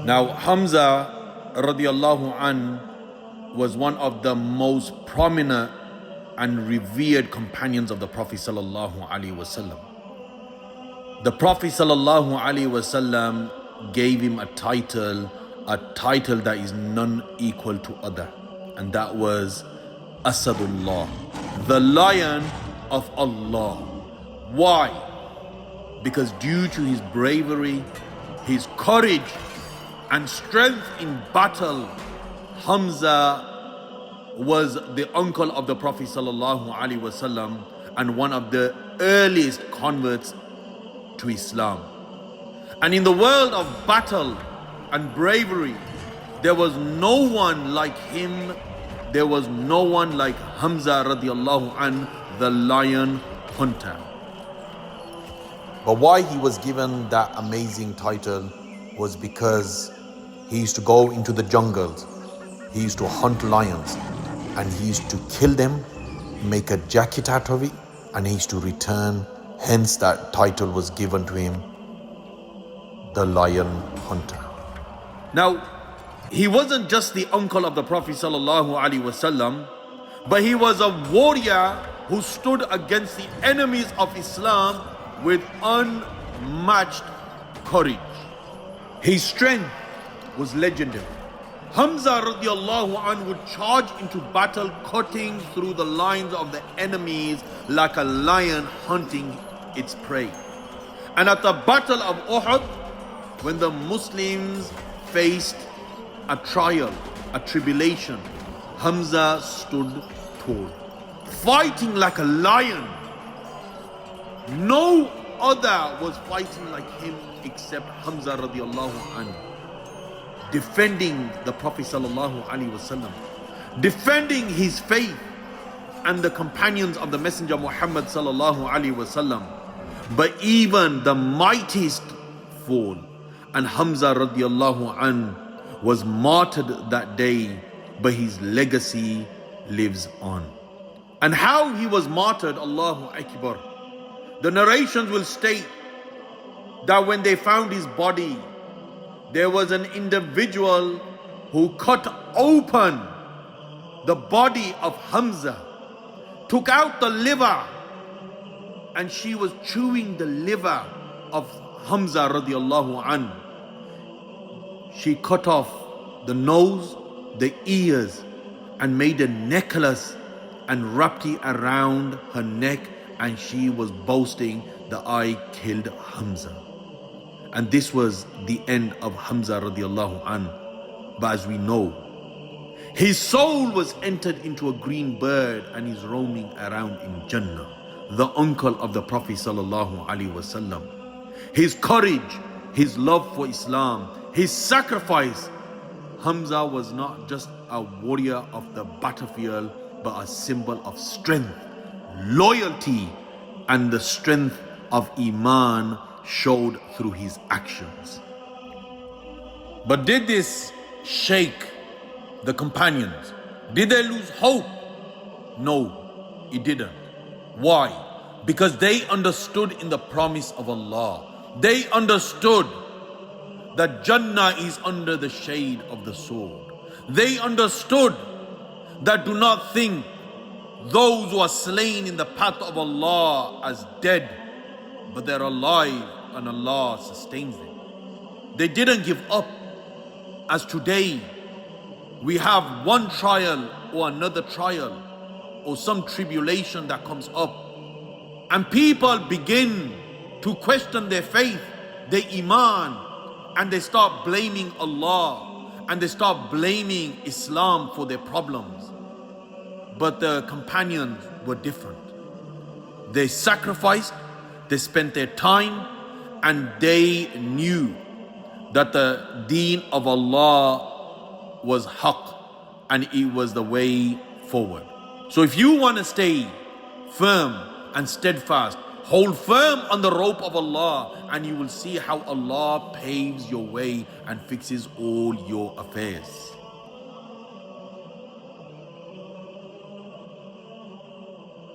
Now Hamza radiallahu an was one of the most prominent and revered companions of the Prophet sallallahu alaihi wasallam. The Prophet sallallahu alaihi wasallam gave him a title that is none equal to other, and that was Asadullah, the lion of Allah. Why? Because due to his bravery, his courage and strength in battle, Hamza was the uncle of the Prophet sallallahu alaihi wasallam and one of the earliest converts to Islam. And in the world of battle and bravery, there was no one like him. There was no one like Hamza radiallahu an, the lion hunter. But why he was given that amazing title was because he used to go into the jungles, he used to hunt lions, and he used to kill them, make a jacket out of it, and he used to return. Hence that title was given to him, the lion hunter. Now, he wasn't just the uncle of the Prophet sallallahu alaihi wasallam, but he was a warrior who stood against the enemies of Islam with unmatched courage. His strength was legendary. Hamza radiallahu anh would charge into battle, cutting through the lines of the enemies like a lion hunting its prey. And at the battle of Uhud, when the Muslims faced a trial, a tribulation, Hamza stood tall, fighting like a lion. No other was fighting like him except Hamza radiallahu anhu, defending the Prophet sallallahu alaihi wasallam, defending his faith and the companions of the Messenger Muhammad sallallahu alaihi wasallam. But even the mightiest fall, and Hamza radiallahu anhu was martyred that day, but his legacy lives on. And how he was martyred, Allahu Akbar. The narrations will state that when they found his body, there was an individual who cut open the body of Hamza, took out the liver, and she was chewing the liver of Hamza radiallahu anhu. She cut off the nose, the ears, and made a necklace and wrapped it around her neck, and she was boasting that I killed Hamza. And this was the end of Hamza radiallahu anhu. But as we know, his soul was entered into a green bird and is roaming around in Jannah, the uncle of the Prophet sallallahu alaihi wasallam. His courage, his love for Islam, his sacrifice. Hamza was not just a warrior of the battlefield, but a symbol of strength, loyalty, and the strength of Iman showed through his actions. But did this shake the companions? Did they lose hope? No, it didn't. Why? Because they understood in the promise of Allah. They understood that Jannah is under the shade of the sword. They understood that do not think those who are slain in the path of Allah as dead, but they're alive and Allah sustains them. They didn't give up. As today we have one trial or another trial or some tribulation that comes up, and people begin to question their faith, their Iman, and they start blaming Allah and they start blaming Islam for their problems. But the companions were different. They sacrificed, they spent their time, and they knew that the deen of Allah was haqq and it was the way forward. So if you want to stay firm and steadfast, hold firm on the rope of Allah, and you will see how Allah paves your way and fixes all your affairs.